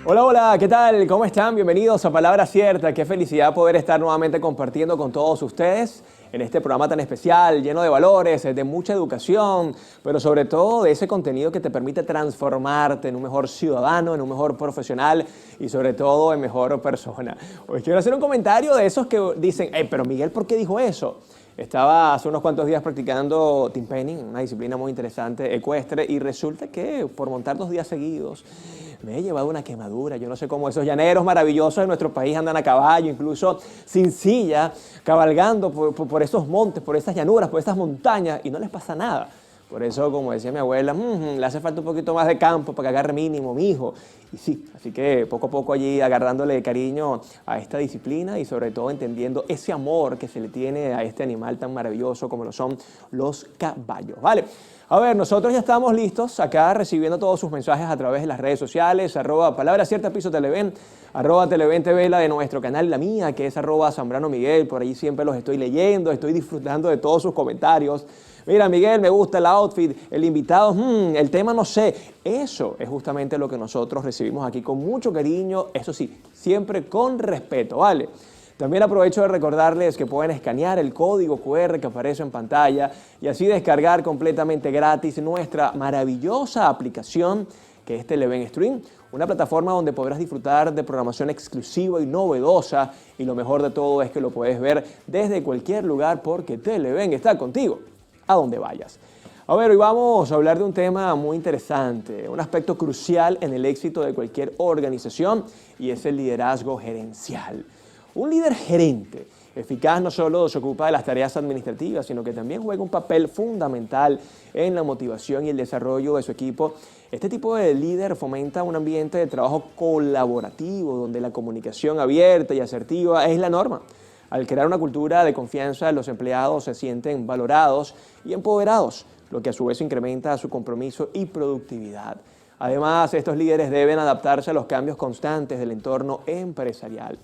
Hola, hola, ¿qué tal? ¿Cómo están? Bienvenidos a Palabra Cierta. Qué felicidad poder estar nuevamente compartiendo con todos ustedes en este programa tan especial, lleno de valores, de mucha educación, pero sobre todo de ese contenido que te permite transformarte en un mejor ciudadano, en un mejor profesional y sobre todo en mejor persona. Hoy quiero hacer un comentario de esos que dicen, pero Miguel, ¿por qué dijo eso? Estaba hace unos cuantos días practicando team painting, una disciplina muy interesante, ecuestre, y resulta que por montar 2 días seguidos me he llevado una quemadura. Yo no sé cómo esos llaneros maravillosos de nuestro país andan a caballo, incluso sin silla, cabalgando por esos montes, por esas llanuras, por esas montañas, y no les pasa nada. Por eso, como decía mi abuela, le hace falta un poquito más de campo para que agarre mínimo, mi hijo. Y sí, así que poco a poco allí agarrándole cariño a esta disciplina y sobre todo entendiendo ese amor que se le tiene a este animal tan maravilloso como lo son los caballos. Vale, a ver, nosotros ya estamos listos acá recibiendo todos sus mensajes a través de las redes sociales, @Palabra Cierta Piso Televen, @Televen TV, la de nuestro canal, la mía, que es @Zambrano Miguel. Por ahí siempre los estoy leyendo, estoy disfrutando de todos sus comentarios. Mira, Miguel, me gusta el outfit, el invitado, el tema no sé. Eso es justamente lo que nosotros recibimos aquí con mucho cariño, eso sí, siempre con respeto, ¿vale? También aprovecho de recordarles que pueden escanear el código QR que aparece en pantalla y así descargar completamente gratis nuestra maravillosa aplicación que es Televen Stream, una plataforma donde podrás disfrutar de programación exclusiva y novedosa, y lo mejor de todo es que lo puedes ver desde cualquier lugar porque Televen está contigo a donde vayas. A ver, hoy vamos a hablar de un tema muy interesante, un aspecto crucial en el éxito de cualquier organización, y es el liderazgo gerencial. Un líder gerente eficaz no solo se ocupa de las tareas administrativas, sino que también juega un papel fundamental en la motivación y el desarrollo de su equipo. Este tipo de líder fomenta un ambiente de trabajo colaborativo, donde la comunicación abierta y asertiva es la norma. Al crear una cultura de confianza, los empleados se sienten valorados y empoderados, lo que a su vez incrementa su compromiso y productividad. Además, estos líderes deben adaptarse a los cambios constantes del entorno empresarial.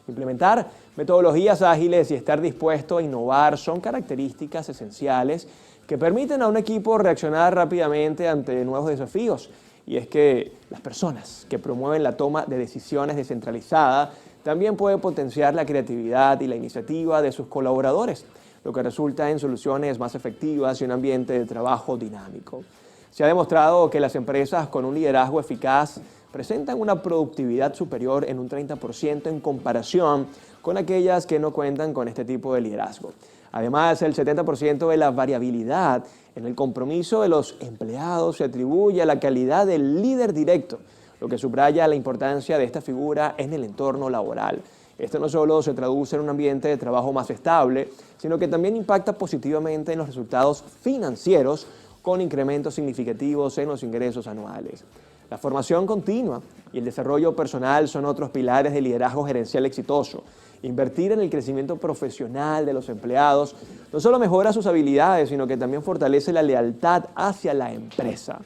Implementar metodologías ágiles y estar dispuesto a innovar son características esenciales que permiten a un equipo reaccionar rápidamente ante nuevos desafíos. Y es que las personas que promueven la toma de decisiones descentralizada también pueden potenciar la creatividad y la iniciativa de sus colaboradores, lo que resulta en soluciones más efectivas y un ambiente de trabajo dinámico. Se ha demostrado que las empresas con un liderazgo eficaz presentan una productividad superior en un 30% en comparación con aquellas que no cuentan con este tipo de liderazgo. Además, el 70% de la variabilidad en el compromiso de los empleados se atribuye a la calidad del líder directo, lo que subraya la importancia de esta figura en el entorno laboral. Esto no solo se traduce en un ambiente de trabajo más estable, sino que también impacta positivamente en los resultados financieros con incrementos significativos en los ingresos anuales. La formación continua y el desarrollo personal son otros pilares del liderazgo gerencial exitoso. Invertir en el crecimiento profesional de los empleados no solo mejora sus habilidades, sino que también fortalece la lealtad hacia la empresa.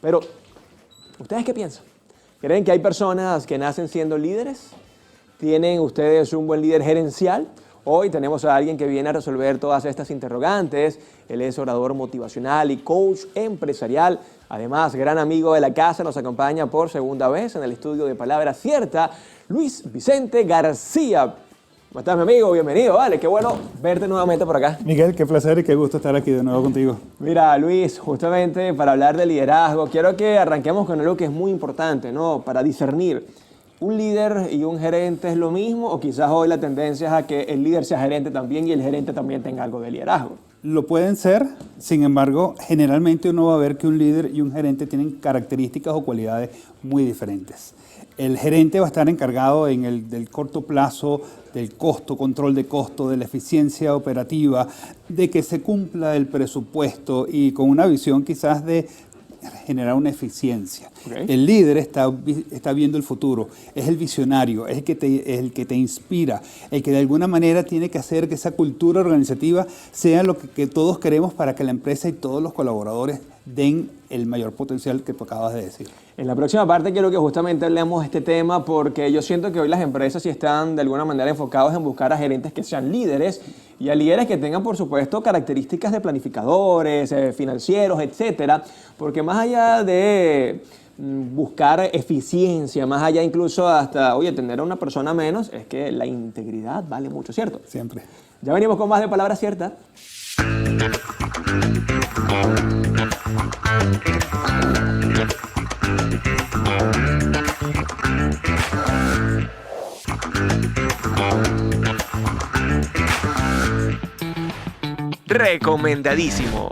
Pero, ¿ustedes qué piensan? ¿Creen que hay personas que nacen siendo líderes? ¿Tienen ustedes un buen líder gerencial? Hoy tenemos a alguien que viene a resolver todas estas interrogantes. Él es orador motivacional y coach empresarial. Además, gran amigo de la casa, nos acompaña por segunda vez en el estudio de Palabra Cierta, Luis Vicente García. ¿Cómo estás, mi amigo? Bienvenido, vale, qué bueno verte nuevamente por acá. Miguel, qué placer y qué gusto estar aquí de nuevo contigo. Mira, Luis, justamente para hablar de liderazgo, quiero que arranquemos con algo que es muy importante, ¿no? Para discernir, ¿un líder y un gerente es lo mismo? O quizás hoy la tendencia es a que el líder sea gerente también y el gerente también tenga algo de liderazgo. Lo pueden ser, sin embargo, generalmente uno va a ver que un líder y un gerente tienen características o cualidades muy diferentes. El gerente va a estar encargado del corto plazo, del costo, control de costo, de la eficiencia operativa, de que se cumpla el presupuesto y con una visión quizás de generar una eficiencia. Okay. El líder está viendo el futuro, es el visionario, es el que te inspira, el que de alguna manera tiene que hacer que esa cultura organizativa sea lo que todos queremos para que la empresa y todos los colaboradores den el mayor potencial que tú acabas de decir. En la próxima parte quiero que justamente hablemos de este tema porque yo siento que hoy las empresas sí están de alguna manera enfocadas en buscar a gerentes que sean líderes y a líderes que tengan, por supuesto, características de planificadores, financieros, etcétera, porque más allá de buscar eficiencia, más allá incluso hasta, oye, tener a una persona menos, es que la integridad vale mucho, ¿cierto? Siempre. Ya venimos con más de Palabra Cierta. Recomendadísimo.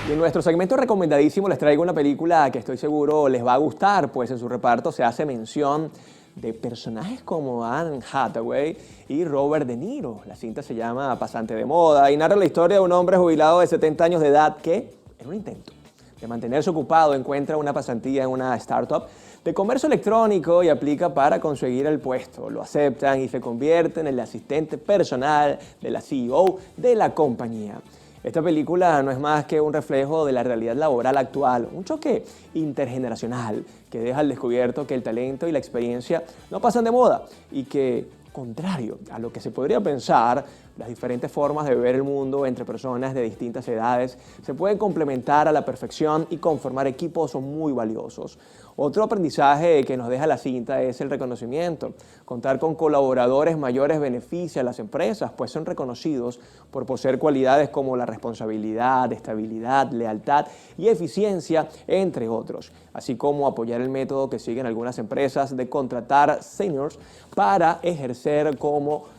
Y en nuestro segmento recomendadísimo les traigo una película que estoy seguro les va a gustar, pues en su reparto se hace mención de personajes como Anne Hathaway y Robert De Niro. La cinta se llama Pasante de Moda y narra la historia de un hombre jubilado de 70 años de edad que, en un intento de mantenerse ocupado, encuentra una pasantía en una startup de comercio electrónico y aplica para conseguir el puesto. Lo aceptan y se convierte en el asistente personal de la CEO de la compañía. Esta película no es más que un reflejo de la realidad laboral actual, un choque intergeneracional que deja al descubierto que el talento y la experiencia no pasan de moda y que, contrario a lo que se podría pensar, las diferentes formas de ver el mundo entre personas de distintas edades se pueden complementar a la perfección y conformar equipos muy valiosos. Otro aprendizaje que nos deja la cinta es el reconocimiento. Contar con colaboradores mayores beneficia a las empresas, pues son reconocidos por poseer cualidades como la responsabilidad, estabilidad, lealtad y eficiencia, entre otros. Así como apoyar el método que siguen algunas empresas de contratar seniors para ejercer como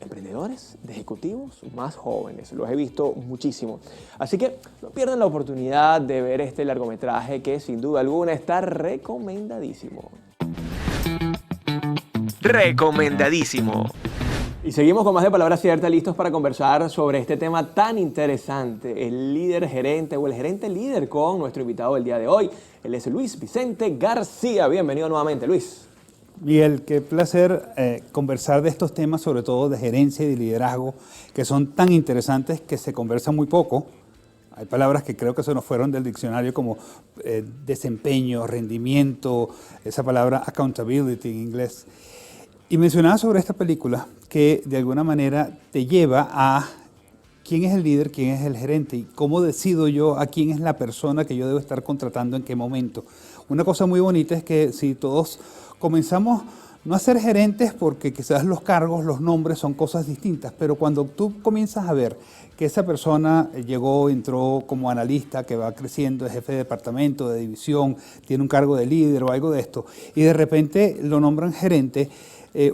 emprendedores, de ejecutivos más jóvenes. Los he visto muchísimo. Así que no pierdan la oportunidad de ver este largometraje que sin duda alguna está recomendadísimo. Recomendadísimo. Y seguimos con más de Palabra Cierta, listos para conversar sobre este tema tan interesante, el líder gerente o el gerente líder, con nuestro invitado del día de hoy. Él es Luis Vicente García. Bienvenido nuevamente, Luis. Miguel, qué placer conversar de estos temas, sobre todo de gerencia y de liderazgo, que son tan interesantes que se conversan muy poco. Hay palabras que creo que se nos fueron del diccionario como desempeño, rendimiento, esa palabra accountability en inglés. Y mencionaba sobre esta película que de alguna manera te lleva a quién es el líder, quién es el gerente y cómo decido yo a quién es la persona que yo debo estar contratando en qué momento. Una cosa muy bonita es que si todos comenzamos no a ser gerentes porque quizás los cargos, los nombres son cosas distintas, pero cuando tú comienzas a ver que esa persona llegó, entró como analista, que va creciendo, es jefe de departamento, de división, tiene un cargo de líder o algo de esto, y de repente lo nombran gerente,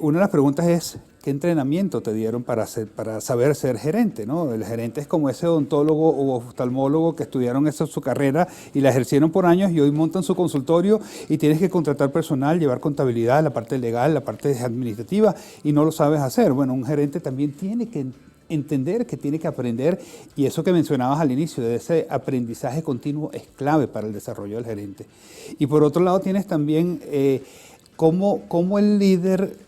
una de las preguntas es, ¿qué entrenamiento te dieron para saber ser gerente, ¿no? El gerente es como ese odontólogo o oftalmólogo que estudiaron eso, su carrera y la ejercieron por años y hoy montan su consultorio y tienes que contratar personal, llevar contabilidad, la parte legal, la parte administrativa y no lo sabes hacer. Bueno, un gerente también tiene que entender que tiene que aprender y eso que mencionabas al inicio, de ese aprendizaje continuo es clave para el desarrollo del gerente. Y por otro lado tienes también cómo el líder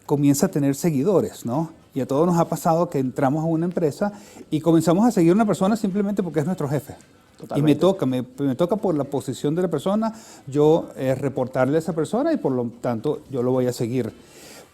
comienza a tener seguidores, ¿no? Y a todos nos ha pasado que entramos a una empresa y comenzamos a seguir a una persona simplemente porque es nuestro jefe. Totalmente. Y me toca por la posición de la persona, yo reportarle a esa persona y por lo tanto yo lo voy a seguir.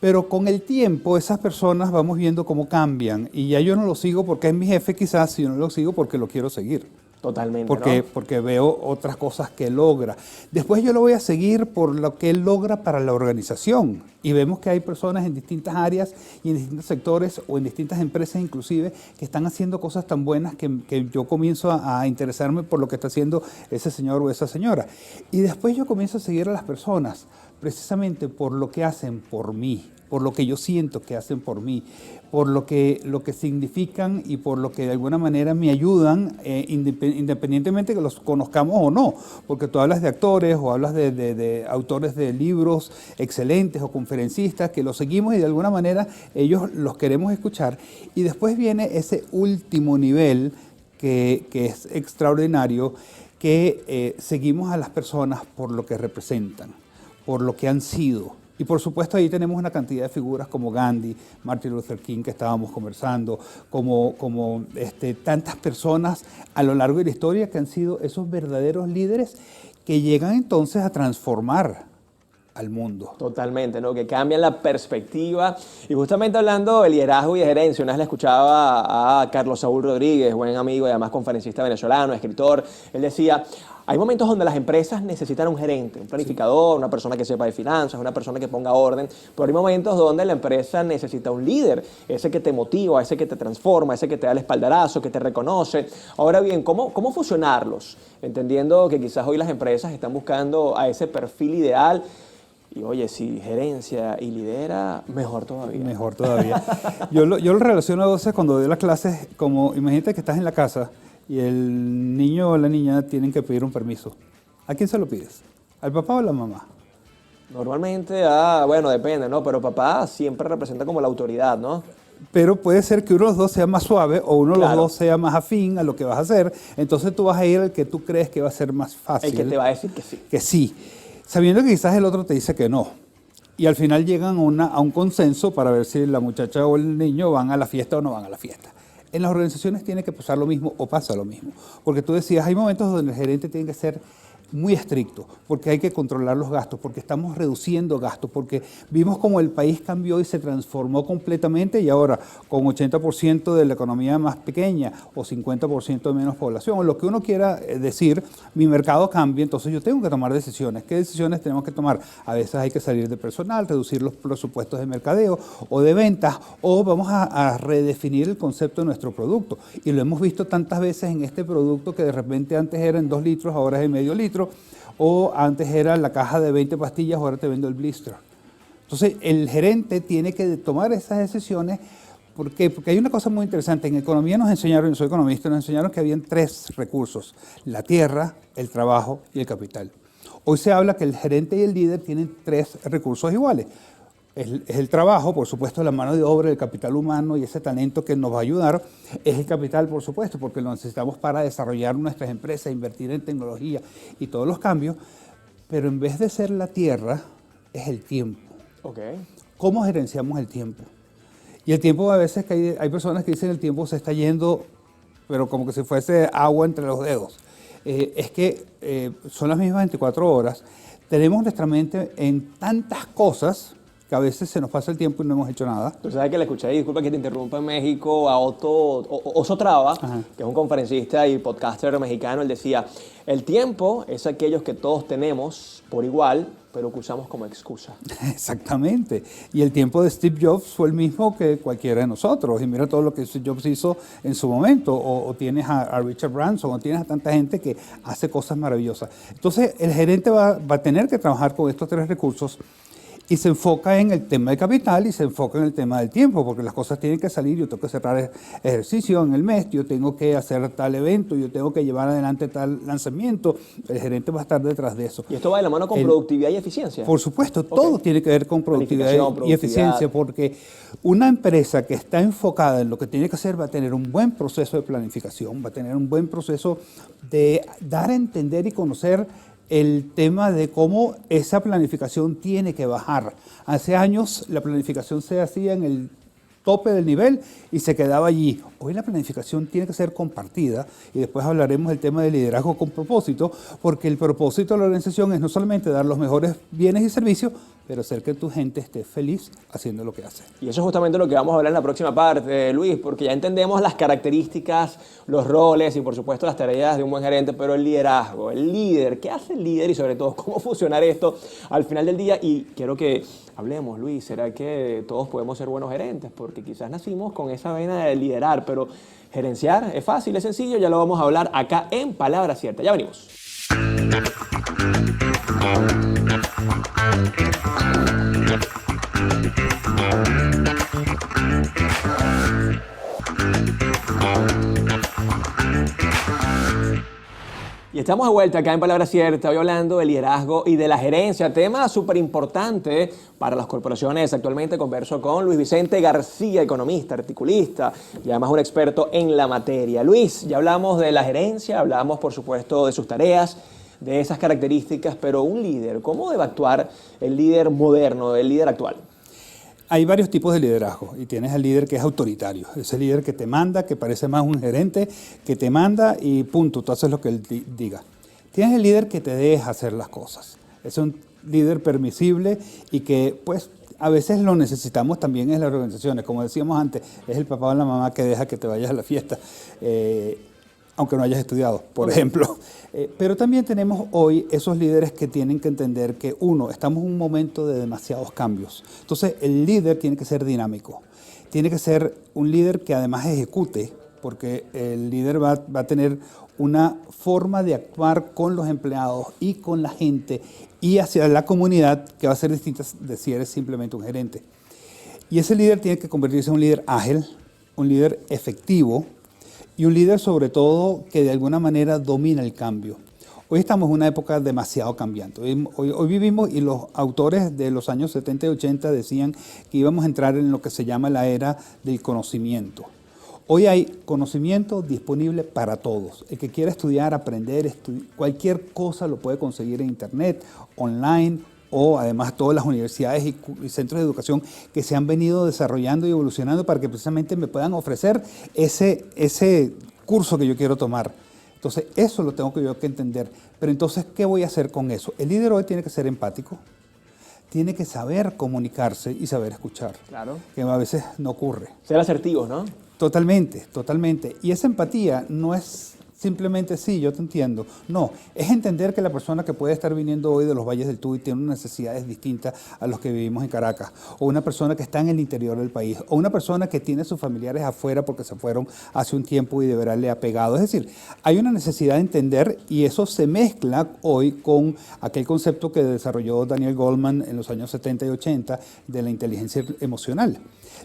Pero con el tiempo esas personas vamos viendo cómo cambian y ya yo no lo sigo porque es mi jefe quizás, yo no lo sigo porque lo quiero seguir. Totalmente, porque veo otras cosas que logra. Después yo lo voy a seguir por lo que él logra para la organización. Y vemos que hay personas en distintas áreas y en distintos sectores o en distintas empresas inclusive que están haciendo cosas tan buenas que yo comienzo a interesarme por lo que está haciendo ese señor o esa señora. Y después yo comienzo a seguir a las personas precisamente por lo que hacen por mí, por lo que yo siento que hacen por mí, por lo que significan y por lo que de alguna manera me ayudan, independientemente que los conozcamos o no, porque tú hablas de actores o hablas de autores de libros excelentes o conferencistas que los seguimos y de alguna manera ellos los queremos escuchar. Y después viene ese último nivel que es extraordinario, que seguimos a las personas por lo que representan, por lo que han sido, Y por supuesto ahí tenemos una cantidad de figuras como Gandhi, Martin Luther King, que estábamos conversando, como tantas personas a lo largo de la historia que han sido esos verdaderos líderes que llegan entonces a transformar al mundo. Totalmente, ¿no? Que cambian la perspectiva. Y justamente hablando de liderazgo y de gerencia, una vez le escuchaba a Carlos Saúl Rodríguez, buen amigo y además conferencista venezolano, escritor. Él decía, hay momentos donde las empresas necesitan un gerente, un planificador, una persona que sepa de finanzas, una persona que ponga orden, pero hay momentos donde la empresa necesita un líder, ese que te motiva, ese que te transforma, ese que te da el espaldarazo, que te reconoce. Ahora bien, ¿cómo fusionarlos? Entendiendo que quizás hoy las empresas están buscando a ese perfil ideal. Y oye, si gerencia y lidera, mejor todavía. Mejor todavía. Yo lo relaciono a veces cuando doy las clases, como imagínate que estás en la casa y el niño o la niña tienen que pedir un permiso. ¿A quién se lo pides? ¿Al papá o a la mamá? Normalmente, bueno, depende, ¿no? Pero papá siempre representa como la autoridad, ¿no? Pero puede ser que uno de los dos sea más suave o uno de Claro. los dos sea más afín a lo que vas a hacer. Entonces tú vas a ir al que tú crees que va a ser más fácil. El que te va a decir que sí. Que sí, sabiendo que quizás el otro te dice que no. Y al final llegan a un consenso para ver si la muchacha o el niño van a la fiesta o no van a la fiesta. En las organizaciones tiene que pasar lo mismo o pasa lo mismo. Porque tú decías, hay momentos donde el gerente tiene que ser muy estricto, porque hay que controlar los gastos, porque estamos reduciendo gastos, porque vimos como el país cambió y se transformó completamente y ahora con 80% de la economía más pequeña o 50% de menos población, o lo que uno quiera decir, mi mercado cambia, entonces yo tengo que tomar decisiones. ¿Qué decisiones tenemos que tomar? A veces hay que salir de personal, reducir los presupuestos de mercadeo o de ventas, o vamos a redefinir el concepto de nuestro producto. Y lo hemos visto tantas veces en este producto que de repente antes era en 2 litros, ahora es en medio litro, o antes era la caja de 20 pastillas, ahora te vendo el blister. Entonces, el gerente tiene que tomar esas decisiones. ¿Por qué? Porque hay una cosa muy interesante. En economía nos enseñaron, yo soy economista, nos enseñaron que habían 3 recursos: la tierra, el trabajo y el capital. Hoy se habla que el gerente y el líder tienen 3 recursos iguales. Es el trabajo, por supuesto, la mano de obra, el capital humano y ese talento que nos va a ayudar. Es el capital, por supuesto, porque lo necesitamos para desarrollar nuestras empresas, invertir en tecnología y todos los cambios. Pero en vez de ser la tierra, es el tiempo. Okay. ¿Cómo gerenciamos el tiempo? Y el tiempo, a veces que hay personas que dicen el tiempo se está yendo, pero como que si fuese agua entre los dedos. Es que son las mismas 24 horas. Tenemos nuestra mente en tantas cosas que a veces se nos pasa el tiempo y no hemos hecho nada. Tú sabes que le escuché, disculpa que te interrumpa, en México a Oso Traba, Ajá. que es un conferencista y podcaster mexicano. Él decía, el tiempo es aquellos que todos tenemos por igual, pero que usamos como excusa. Exactamente. Y el tiempo de Steve Jobs fue el mismo que cualquiera de nosotros. Y mira todo lo que Steve Jobs hizo en su momento. O tienes a Richard Branson, o tienes a tanta gente que hace cosas maravillosas. Entonces, el gerente va a tener que trabajar con estos 3 recursos. Y se enfoca en el tema de capital y se enfoca en el tema del tiempo, porque las cosas tienen que salir. Yo tengo que cerrar ejercicio en el mes, yo tengo que hacer tal evento, yo tengo que llevar adelante tal lanzamiento. El gerente va a estar detrás de eso. Y esto va de la mano con productividad y eficiencia. Por supuesto, todo tiene que ver con productividad y eficiencia, porque una empresa que está enfocada en lo que tiene que hacer va a tener un buen proceso de planificación, va a tener un buen proceso de dar a entender y conocer el tema de cómo esa planificación tiene que bajar. Hace años la planificación se hacía en el tope del nivel y se quedaba allí. Hoy la planificación tiene que ser compartida y después hablaremos del tema de liderazgo con propósito, porque el propósito de la organización es no solamente dar los mejores bienes y servicios, pero hacer que tu gente esté feliz haciendo lo que hace. Y eso es justamente lo que vamos a hablar en la próxima parte, Luis, porque ya entendemos las características, los roles y por supuesto las tareas de un buen gerente, pero el liderazgo, el líder, ¿qué hace el líder y sobre todo cómo funcionar esto al final del día? Y quiero que hablemos, Luis, ¿será que todos podemos ser buenos gerentes? Porque quizás nacimos con esa vena de liderar, pero gerenciar es fácil, es sencillo, ya lo vamos a hablar acá en Palabra Cierta. Ya venimos. Y estamos de vuelta acá en Palabra Cierta, hoy hablando de liderazgo y de la gerencia, tema súper importante para las corporaciones. Actualmente converso con Luis Vicente García, economista, articulista y además un experto en la materia. Luis, ya hablamos de la gerencia, hablamos por supuesto de sus tareas, de esas características, pero un líder, ¿cómo debe actuar el líder moderno, el líder actual? Hay varios tipos de liderazgo y tienes el líder que es autoritario, ese líder que te manda, que parece más un gerente, que te manda y punto, tú haces lo que él diga. Tienes el líder que te deja hacer las cosas, es un líder permisible y que pues a veces lo necesitamos también en las organizaciones, como decíamos antes, es el papá o la mamá que deja que te vayas a la fiesta, aunque no hayas estudiado, por ejemplo. Pero también tenemos hoy esos líderes que tienen que entender que, uno, estamos en un momento de demasiados cambios. Entonces, el líder tiene que ser dinámico. Tiene que ser un líder que además ejecute, porque el líder va a tener una forma de actuar con los empleados y con la gente y hacia la comunidad que va a ser distinta de si eres simplemente un gerente. Y ese líder tiene que convertirse en un líder ágil, un líder efectivo, y un líder sobre todo que de alguna manera domina el cambio. Hoy estamos en una época demasiado cambiante. Hoy vivimos y los autores de los años 70 y 80 decían que íbamos a entrar en lo que se llama la era del conocimiento. Hoy hay conocimiento disponible para todos. El que quiera estudiar, aprender, cualquier cosa lo puede conseguir en internet, online, o además todas las universidades y centros de educación que se han venido desarrollando y evolucionando para que precisamente me puedan ofrecer ese curso que yo quiero tomar. Entonces, eso lo tengo yo que entender. Pero entonces, ¿qué voy a hacer con eso? El líder hoy tiene que ser empático, tiene que saber comunicarse y saber escuchar, Claro. que a veces no ocurre. Ser asertivos, ¿no? Totalmente, totalmente. Y esa empatía no es simplemente sí, yo te entiendo. No, es entender que la persona que puede estar viniendo hoy de los Valles del Tuy tiene unas necesidades distintas a los que vivimos en Caracas, o una persona que está en el interior del país, o una persona que tiene sus familiares afuera porque se fueron hace un tiempo y de verdad le ha pegado. Es decir, hay una necesidad de entender y eso se mezcla hoy con aquel concepto que desarrolló Daniel Goleman en los años 70 y 80 de la inteligencia emocional.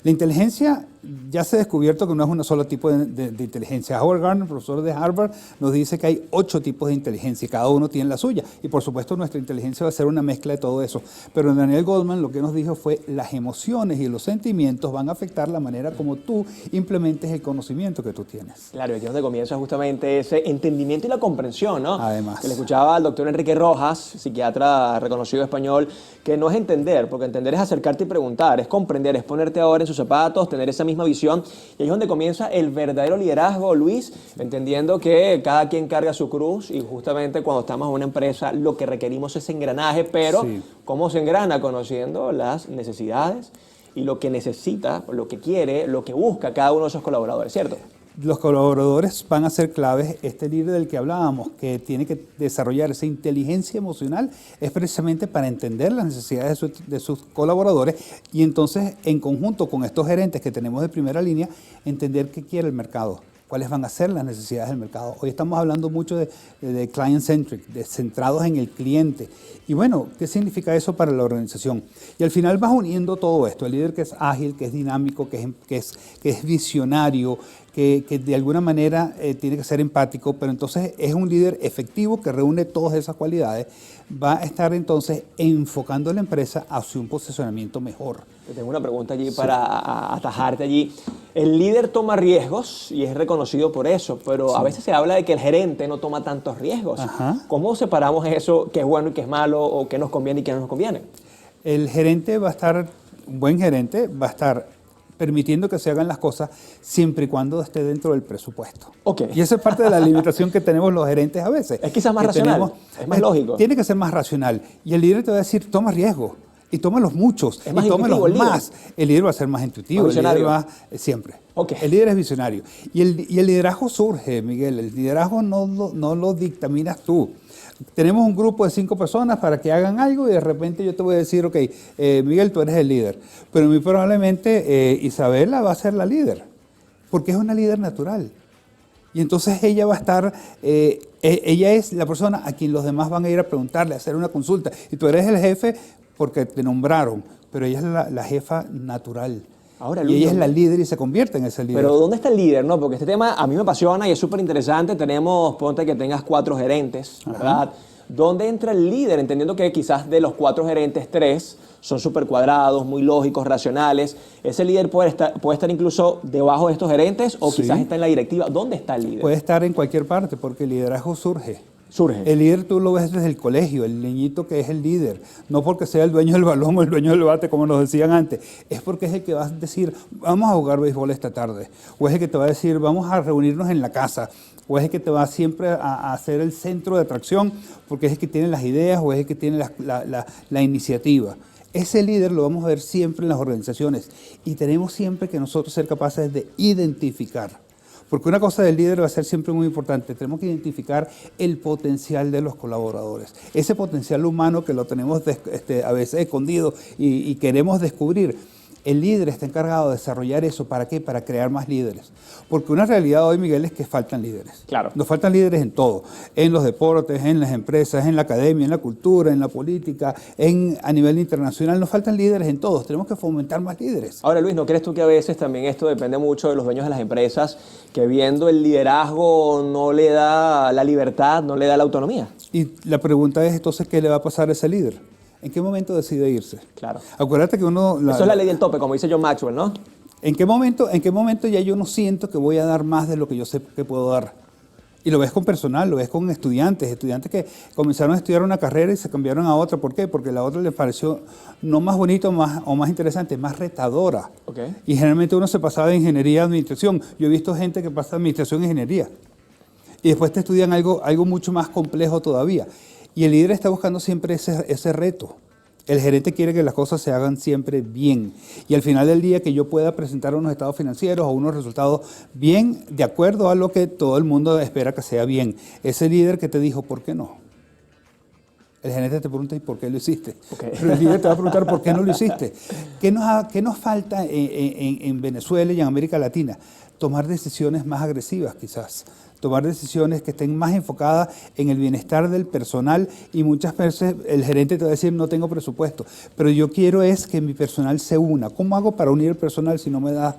La inteligencia ya se ha descubierto que no es un solo tipo de inteligencia. Howard Gardner, profesor de Harvard, nos dice que hay 8 tipos de inteligencia y cada uno tiene la suya. Y por supuesto nuestra inteligencia va a ser una mezcla de todo eso. Pero Daniel Goleman lo que nos dijo fue las emociones y los sentimientos van a afectar la manera como tú implementes el conocimiento que tú tienes. Claro, y aquí es donde comienza justamente ese entendimiento y la comprensión, ¿no? Además. Que le escuchaba al doctor Enrique Rojas, psiquiatra reconocido español, que no es entender, porque entender es acercarte y preguntar, es comprender, es ponerte ahora en sus zapatos, tener esa misma visión. Y ahí es donde comienza el verdadero liderazgo, Luis, entendiendo que cada quien carga su cruz y justamente cuando estamos en una empresa lo que requerimos es engranaje, pero Sí. ¿cómo se engrana? Conociendo las necesidades y lo que necesita, lo que quiere, lo que busca cada uno de esos colaboradores, ¿cierto? Los colaboradores van a ser claves. Este líder del que hablábamos, que tiene que desarrollar esa inteligencia emocional, es precisamente para entender las necesidades de sus colaboradores y entonces, en conjunto con estos gerentes que tenemos de primera línea, entender qué quiere el mercado, cuáles van a ser las necesidades del mercado. Hoy estamos hablando mucho de client-centric, de centrados en el cliente. Y bueno, ¿qué significa eso para la organización? Y al final vas uniendo todo esto, el líder que es ágil, que es dinámico, que es visionario, que de alguna manera tiene que ser empático, pero entonces es un líder efectivo que reúne todas esas cualidades, va a estar entonces enfocando la empresa hacia un posicionamiento mejor. Te tengo una pregunta allí para atajarte allí. El líder toma riesgos y es reconocido por eso, pero a veces se habla de que el gerente no toma tantos riesgos. Ajá. ¿Cómo separamos eso, qué es bueno y qué es malo, o qué nos conviene y qué no nos conviene? El gerente va a estar, un buen gerente va a estar permitiendo que se hagan las cosas siempre y cuando esté dentro del presupuesto. Ok. Y esa es parte de la limitación que tenemos los gerentes a veces. Es quizás más racional, es más lógico. Tiene que ser más racional. Y el líder te va a decir, toma riesgo. Y tómalos muchos. Es más y tómalos intuitivo el líder. más. El líder va a ser más intuitivo. Más El líder visionario. va siempre. Ok. El líder es visionario. Y el liderazgo surge, Miguel. El liderazgo no lo dictaminas tú. Tenemos un grupo de 5 personas para que hagan algo y de repente yo te voy a decir, ok, Miguel, tú eres el líder. Pero muy probablemente Isabela va a ser la líder, porque es una líder natural. Y entonces ella va a estar, ella es la persona a quien los demás van a ir a preguntarle, a hacer una consulta. Y tú eres el jefe porque te nombraron, pero ella es la jefa natural. Ahora, y Luis, ella es la líder y se convierte en ese líder. Pero ¿dónde está el líder? ¿No? Porque este tema a mí me apasiona y es súper interesante. Tenemos, ponte que tengas 4 gerentes, ¿verdad? ¿Dónde entra el líder? Entendiendo que quizás de los 4 gerentes, 3 son súper cuadrados, muy lógicos, racionales. ¿Ese líder puede estar incluso debajo de estos gerentes o Sí. quizás está en la directiva? ¿Dónde está el líder? Puede estar en cualquier parte porque el liderazgo surge surge. El líder tú lo ves desde el colegio, el niñito que es el líder, no porque sea el dueño del balón o el dueño del bate, como nos decían antes, es porque es el que va a decir, vamos a jugar béisbol esta tarde, o es el que te va a decir, vamos a reunirnos en la casa, o es el que te va siempre a hacer el centro de atracción, porque es el que tiene las ideas o es el que tiene la iniciativa. Ese líder lo vamos a ver siempre en las organizaciones y tenemos siempre que nosotros ser capaces de identificar. Porque una cosa del líder va a ser siempre muy importante. Tenemos que identificar el potencial de los colaboradores. Ese potencial humano que lo tenemos a veces escondido y queremos descubrir. El líder está encargado de desarrollar eso. ¿Para qué? Para crear más líderes. Porque una realidad hoy, Miguel, es que faltan líderes. Claro. Nos faltan líderes en todo. En los deportes, en las empresas, en la academia, en la cultura, en la política, a nivel internacional. Nos faltan líderes en todos. Tenemos que fomentar más líderes. Ahora, Luis, ¿no crees tú que a veces también esto depende mucho de los dueños de las empresas, que viendo el liderazgo no le da la libertad, no le da la autonomía? Y la pregunta es, entonces, ¿qué le va a pasar a ese líder? ¿En qué momento decide irse? Claro. Acuérdate que uno... Eso es la ley del tope, como dice John Maxwell, ¿no? ¿En qué momento ya yo no siento que voy a dar más de lo que yo sé que puedo dar? Y lo ves con personal, lo ves con estudiantes que comenzaron a estudiar una carrera y se cambiaron a otra. ¿Por qué? Porque la otra les pareció no más bonito o más interesante, más retadora. Okay. Y generalmente uno se pasaba de ingeniería a administración. Yo he visto gente que pasa de administración a ingeniería. Y después te estudian algo mucho más complejo todavía. Y el líder está buscando siempre ese reto. El gerente quiere que las cosas se hagan siempre bien. Y al final del día que yo pueda presentar unos estados financieros o unos resultados bien, de acuerdo a lo que todo el mundo espera que sea bien. Ese líder que te dijo, ¿por qué no? El gerente te pregunta, ¿y por qué lo hiciste? Okay. Pero el líder te va a preguntar, ¿por qué no lo hiciste? ¿Qué nos falta en Venezuela y en América Latina? Tomar decisiones más agresivas, quizás. Tomar decisiones que estén más enfocadas en el bienestar del personal y muchas veces el gerente te va a decir no tengo presupuesto, pero yo quiero es que mi personal se una. ¿Cómo hago para unir el personal si no me da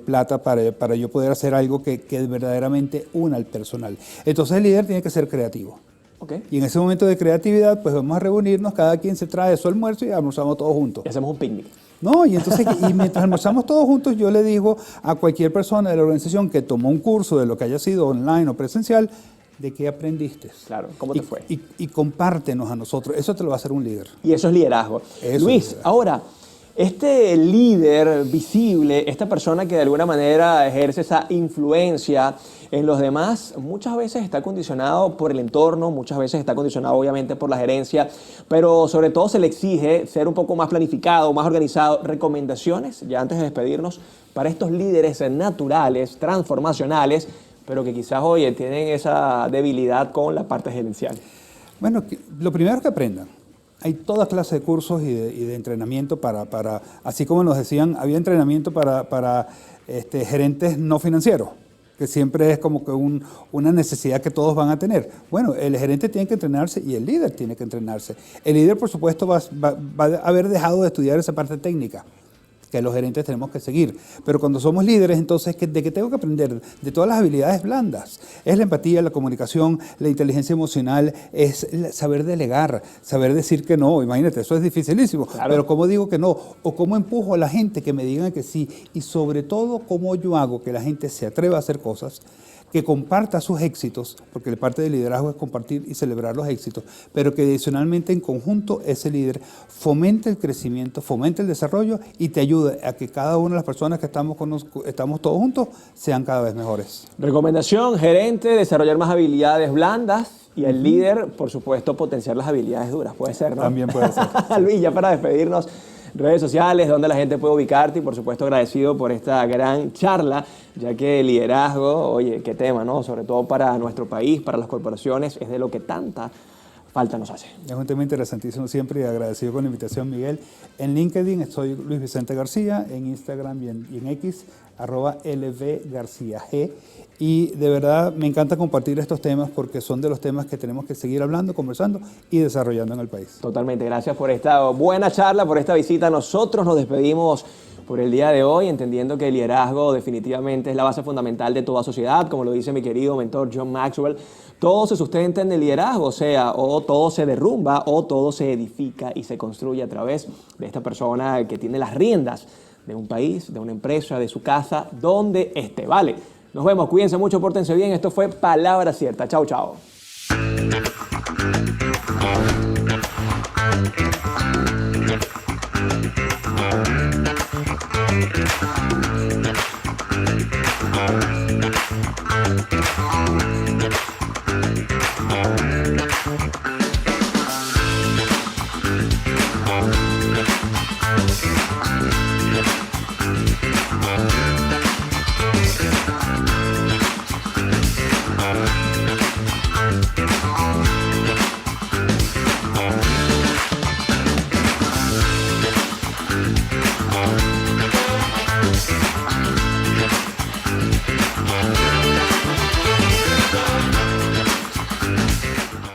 plata para yo poder hacer algo que verdaderamente una al personal? Entonces el líder tiene que ser creativo. Okay. Y en ese momento de creatividad pues vamos a reunirnos, cada quien se trae su almuerzo y almorzamos todos juntos. Y hacemos un picnic. No, y entonces, y mientras almorzamos todos juntos, yo le digo a cualquier persona de la organización que tomó un curso de lo que haya sido online o presencial, ¿de qué aprendiste? Claro, ¿cómo te fue? Y compártenos a nosotros, eso te lo va a hacer un líder. Y eso es liderazgo. Luis, ahora, este líder visible, esta persona que de alguna manera ejerce esa influencia en los demás, muchas veces está condicionado por el entorno, muchas veces está condicionado obviamente por la gerencia, pero sobre todo se le exige ser un poco más planificado, más organizado. Recomendaciones, ya antes de despedirnos, para estos líderes naturales, transformacionales, pero que quizás hoy tienen esa debilidad con la parte gerencial. Bueno, lo primero que aprendan. Hay toda clase de cursos y de entrenamiento para, así como nos decían, había entrenamiento para gerentes no financieros, que siempre es como que una necesidad que todos van a tener. Bueno, el gerente tiene que entrenarse y el líder tiene que entrenarse. El líder, por supuesto, va a haber dejado de estudiar esa parte técnica que los gerentes tenemos que seguir. Pero cuando somos líderes, entonces, ¿de qué tengo que aprender? De todas las habilidades blandas. Es la empatía, la comunicación, la inteligencia emocional, es saber delegar, saber decir que no. Imagínate, eso es dificilísimo. Claro. Pero ¿cómo digo que no? O cómo empujo a la gente que me digan que sí. Y sobre todo, ¿cómo yo hago que la gente se atreva a hacer cosas, que comparta sus éxitos, porque parte del liderazgo es compartir y celebrar los éxitos, pero que adicionalmente en conjunto ese líder fomente el crecimiento, fomente el desarrollo y te ayude a que cada una de las personas que estamos todos juntos sean cada vez mejores. Recomendación, gerente, desarrollar más habilidades blandas y el líder, por supuesto, potenciar las habilidades duras. Puede ser, ¿no? También puede ser. Luis, ya para despedirnos, redes sociales, donde la gente puede ubicarte y por supuesto agradecido por esta gran charla, ya que el liderazgo, oye, qué tema, ¿no? Sobre todo para nuestro país, para las corporaciones, es de lo que tanta falta nos hace. Es un tema interesantísimo siempre y agradecido con la invitación, Miguel. En LinkedIn estoy Luis Vicente García, en Instagram y en X, @LVGarciaG. Y de verdad me encanta compartir estos temas porque son de los temas que tenemos que seguir hablando, conversando y desarrollando en el país. Totalmente, gracias por esta buena charla, por esta visita. Nosotros nos despedimos por el día de hoy, entendiendo que el liderazgo definitivamente es la base fundamental de toda sociedad, como lo dice mi querido mentor John Maxwell. Todo se sustenta en el liderazgo, o sea, o todo se derrumba o todo se edifica y se construye a través de esta persona que tiene las riendas de un país, de una empresa, de su casa, donde esté, ¿vale? Nos vemos, cuídense mucho, pórtense bien. Esto fue Palabra Cierta. Chao, chao.